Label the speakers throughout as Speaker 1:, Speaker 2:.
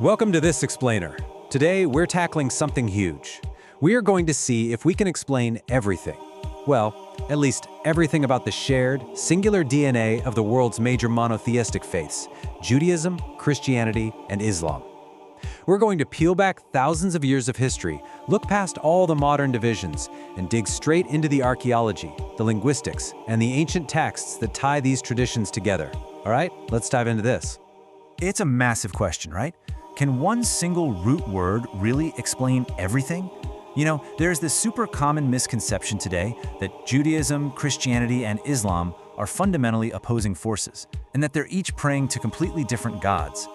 Speaker 1: Welcome to This Explainer. Today, we're tackling something huge. We are going to see if we can explain everything. Well, at least everything about the shared, singular DNA of the world's major monotheistic faiths, Judaism, Christianity, and Islam. We're going to peel back thousands of years of history, look past all the modern divisions, and dig straight into the archaeology, the linguistics, and the ancient texts that tie these traditions together. All right, let's dive into this.
Speaker 2: It's a massive question, right? Can one single root word really explain everything? You know, there's this super common misconception today that Judaism, Christianity, and Islam are fundamentally opposing forces, and that they're each praying to completely different gods.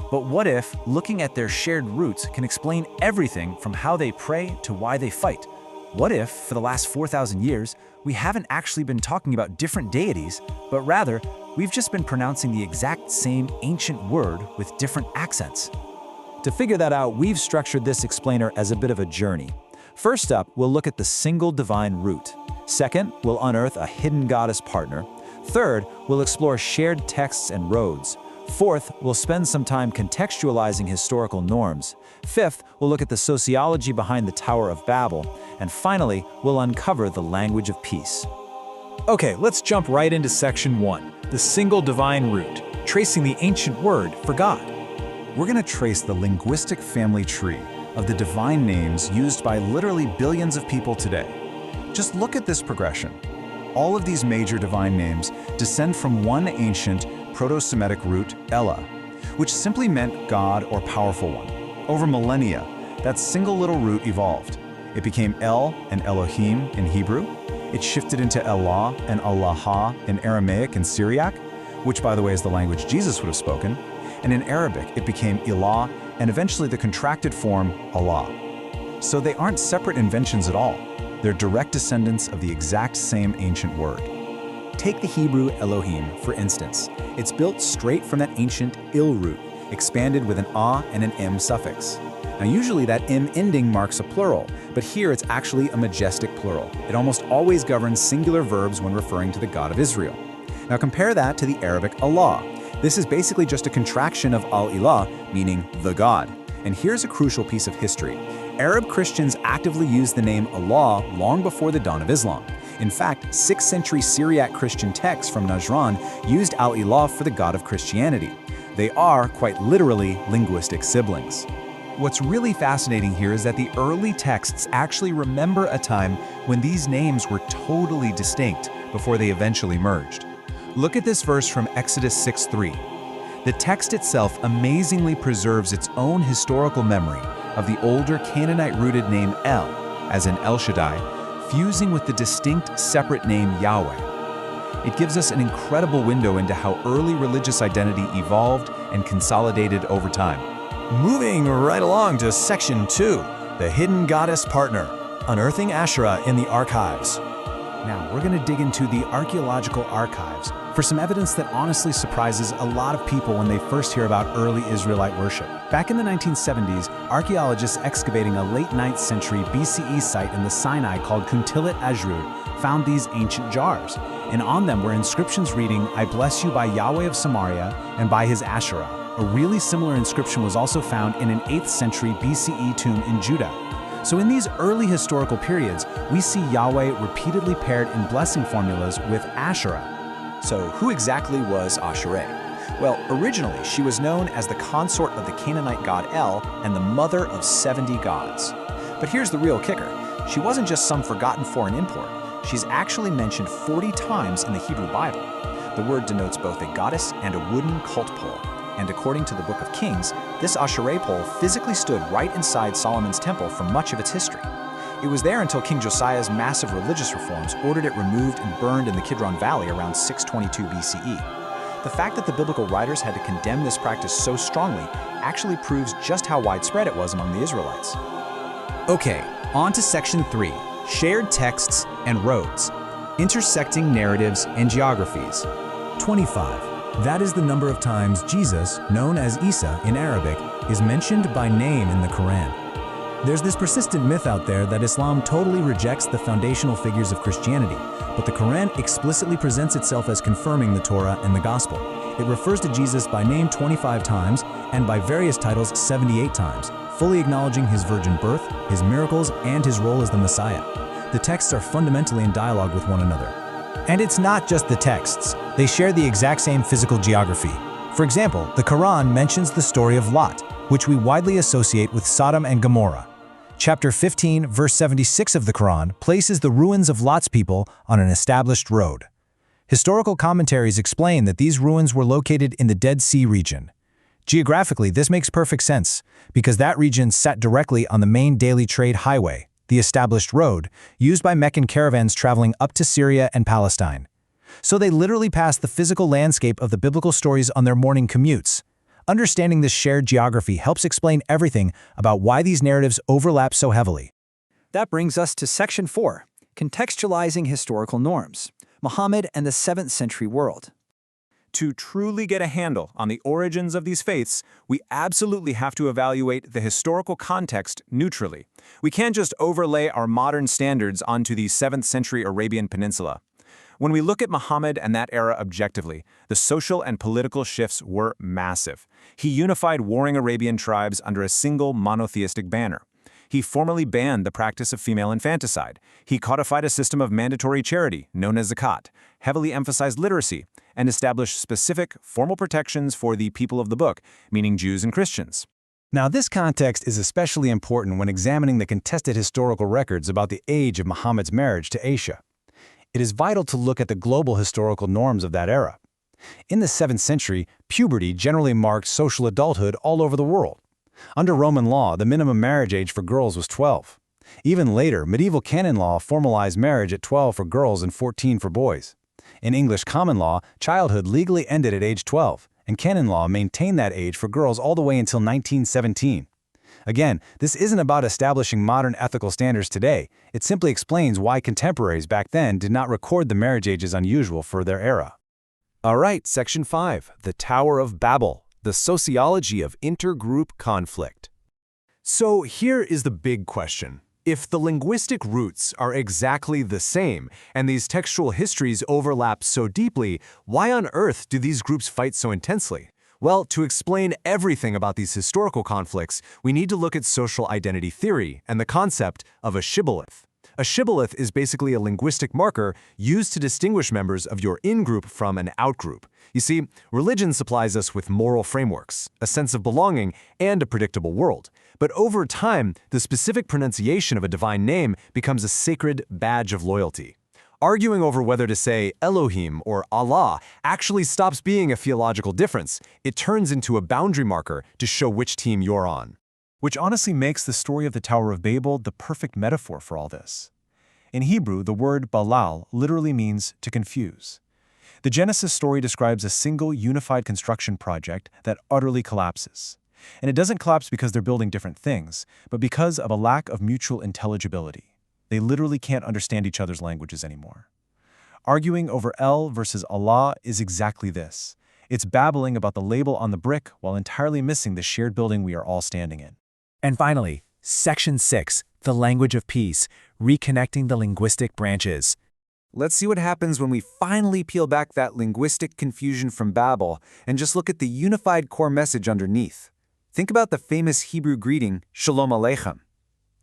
Speaker 2: But what if looking at their shared roots can explain everything from how they pray to why they fight? What if, for the last 4,000 years, we haven't actually been talking about different deities, but rather, we've just been pronouncing the exact same ancient word with different accents?
Speaker 3: To figure that out, we've structured this explainer as a bit of a journey. First up, we'll look at the single divine root. Second, we'll unearth a hidden goddess partner. Third, we'll explore shared texts and roads. Fourth, we'll spend some time contextualizing historical norms. Fifth, we'll look at the sociology behind the Tower of Babel. And finally, we'll uncover the language of peace.
Speaker 4: Okay, let's jump right into section 1, the single divine root, tracing the ancient word for God.
Speaker 5: We're going to trace the linguistic family tree of the divine names used by literally billions of people today. Just look at this progression. All of these major divine names descend from one ancient Proto-Semitic root, Ella, which simply meant God or powerful one. Over millennia, that single little root evolved. It became El and Elohim in Hebrew. It shifted into Allah and Allah in Aramaic and Syriac, which by the way is the language Jesus would have spoken. And in Arabic, it became Ilah and eventually the contracted form Allah. So they aren't separate inventions at all. They're direct descendants of the exact same ancient word.
Speaker 3: Take the Hebrew Elohim, for instance. It's built straight from that ancient Il root, expanded with an A and an M suffix. Now usually that M ending marks a plural, but here it's actually a majestic plural. It almost always governs singular verbs when referring to the God of Israel. Now compare that to the Arabic Allah. This is basically just a contraction of Al-Ilah, meaning the God. And here's a crucial piece of history. Arab Christians actively used the name Allah long before the dawn of Islam. In fact, 6th century Syriac Christian texts from Najran used Al-Ilah for the God of Christianity. They are, quite literally, linguistic siblings.
Speaker 1: What's really fascinating here is that the early texts actually remember a time when these names were totally distinct before they eventually merged. Look at this verse from Exodus 6:3. The text itself amazingly preserves its own historical memory of the older Canaanite-rooted name El, as in El Shaddai, fusing with the distinct separate name Yahweh. It gives us an incredible window into how early religious identity evolved and consolidated over time.
Speaker 4: Moving right along to section 2, the hidden goddess partner, unearthing Asherah in the archives.
Speaker 3: Now, we're going to dig into the archaeological archives for some evidence that honestly surprises a lot of people when they first hear about early Israelite worship. Back in the 1970s, archaeologists excavating a late 9th century BCE site in the Sinai called Kuntilat Ajrud found these ancient jars. And on them were inscriptions reading, "I bless you by Yahweh of Samaria and by his Asherah." A really similar inscription was also found in an 8th century BCE tomb in Judah. So in these early historical periods, we see Yahweh repeatedly paired in blessing formulas with Asherah. So who exactly was Asherah? Well, originally she was known as the consort of the Canaanite god El and the mother of 70 gods. But here's the real kicker. She wasn't just some forgotten foreign import. She's actually mentioned 40 times in the Hebrew Bible. The word denotes both a goddess and a wooden cult pole. And according to the Book of Kings, this Asherah pole physically stood right inside Solomon's temple for much of its history. It was there until King Josiah's massive religious reforms ordered it removed and burned in the Kidron Valley around 622 BCE. The fact that the biblical writers had to condemn this practice so strongly actually proves just how widespread it was among the Israelites.
Speaker 4: Okay, on to section 3, shared texts and roads, intersecting narratives and geographies. 25. That is the number of times Jesus, known as Isa in Arabic, is mentioned by name in the Quran. There's this persistent myth out there that Islam totally rejects the foundational figures of Christianity, but the Quran explicitly presents itself as confirming the Torah and the Gospel.
Speaker 3: It refers to Jesus by name 25 times and by various titles 78 times, fully acknowledging his virgin birth, his miracles, and his role as the Messiah. The texts are fundamentally in dialogue with one another. And it's not just the texts. They share the exact same physical geography. For example, the Quran mentions the story of Lot, which we widely associate with Sodom and Gomorrah. Chapter 15, verse 76 of the Quran places the ruins of Lot's people on an established road. Historical commentaries explain that these ruins were located in the Dead Sea region. Geographically, this makes perfect sense, because that region sat directly on the main daily trade highway, the established road, used by Meccan caravans traveling up to Syria and Palestine. So they literally passed the physical landscape of the biblical stories on their morning commutes. Understanding this shared geography helps explain everything about why these narratives overlap so heavily.
Speaker 2: That brings us to Section 4, Contextualizing Historical Norms, Muhammad and the 7th Century World.
Speaker 1: To truly get a handle on the origins of these faiths, we absolutely have to evaluate the historical context neutrally. We can't just overlay our modern standards onto the 7th century Arabian Peninsula. When we look at Muhammad and that era objectively, the social and political shifts were massive. He unified warring Arabian tribes under a single monotheistic banner. He formally banned the practice of female infanticide. He codified a system of mandatory charity, known as zakat, heavily emphasized literacy, and established specific, formal protections for the people of the book, meaning Jews and Christians.
Speaker 3: Now, this context is especially important when examining the contested historical records about the age of Muhammad's marriage to Aisha. It is vital to look at the global historical norms of that era. In the 7th century, puberty generally marked social adulthood all over the world. Under Roman law, the minimum marriage age for girls was 12. Even later, medieval canon law formalized marriage at 12 for girls and 14 for boys. In English common law, childhood legally ended at age 12, and canon law maintained that age for girls all the way until 1917. Again, this isn't about establishing modern ethical standards today. It simply explains why contemporaries back then did not record the marriage ages unusual for their era.
Speaker 1: All right, Section 5, the Tower of Babel, the sociology of intergroup conflict. So here is the big question. If the linguistic roots are exactly the same, and these textual histories overlap so deeply, why on earth do these groups fight so intensely? Well, to explain everything about these historical conflicts, we need to look at social identity theory and the concept of a shibboleth. A shibboleth is basically a linguistic marker used to distinguish members of your in-group from an out-group. You see, religion supplies us with moral frameworks, a sense of belonging, and a predictable world. But over time, the specific pronunciation of a divine name becomes a sacred badge of loyalty. Arguing over whether to say Elohim or Allah actually stops being a theological difference. It turns into a boundary marker to show which team you're on.
Speaker 3: Which honestly makes the story of the Tower of Babel the perfect metaphor for all this. In Hebrew, the word balal literally means to confuse. The Genesis story describes a single unified construction project that utterly collapses. And it doesn't collapse because they're building different things, but because of a lack of mutual intelligibility. They literally can't understand each other's languages anymore. Arguing over El versus Allah is exactly this. It's babbling about the label on the brick while entirely missing the shared building we are all standing in. And finally, Section 6, the language of peace, reconnecting the linguistic branches.
Speaker 1: Let's see what happens when we finally peel back that linguistic confusion from Babel and just look at the unified core message underneath. Think about the famous Hebrew greeting, Shalom Aleichem.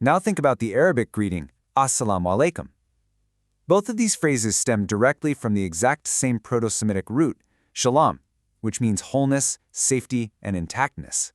Speaker 1: Now think about the Arabic greeting, Assalamu Alaikum. Both of these phrases stem directly from the exact same Proto-Semitic root, shalom, which means wholeness, safety, and intactness.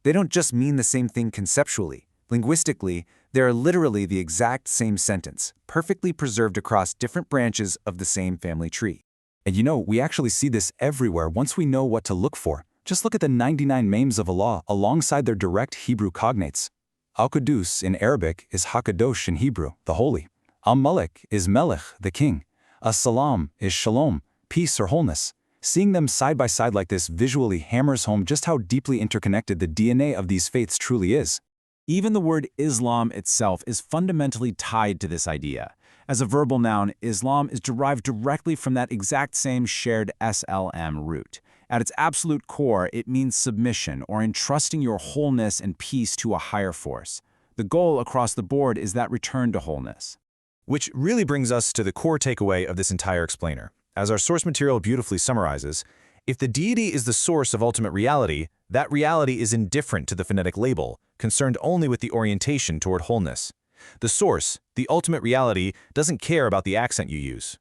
Speaker 1: They don't just mean the same thing conceptually. Linguistically, they are literally the exact same sentence, perfectly preserved across different branches of the same family tree.
Speaker 3: And you know, we actually see this everywhere once we know what to look for. Just look at the 99 names of Allah alongside their direct Hebrew cognates. Al-Qudus in Arabic is Hakadosh in Hebrew, the holy. Al-Malik is Melech, the king. As-Salam is Shalom, peace or wholeness. Seeing them side by side like this visually hammers home just how deeply interconnected the DNA of these faiths truly is.
Speaker 1: Even the word Islam itself is fundamentally tied to this idea. As a verbal noun, Islam is derived directly from that exact same shared SLM root. At its absolute core, it means submission or entrusting your wholeness and peace to a higher force. The goal across the board is that return to wholeness.
Speaker 5: Which really brings us to the core takeaway of this entire explainer. As our source material beautifully summarizes,
Speaker 6: If the deity is the source of ultimate reality, that reality is indifferent to the phonetic label, concerned only with the orientation toward wholeness. The source, the ultimate reality, doesn't care about the accent you use.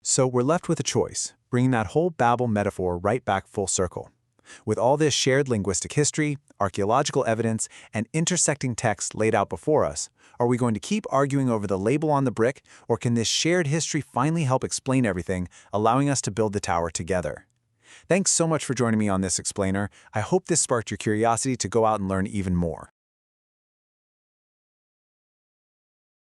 Speaker 3: So we're left with a choice, bringing that whole Babel metaphor right back full circle. With all this shared linguistic history, archaeological evidence, and intersecting texts laid out before us, are we going to keep arguing over the label on the brick, or can this shared history finally help explain everything, allowing us to build the tower together? Thanks so much for joining me on this explainer. I hope this sparked your curiosity to go out and learn even more.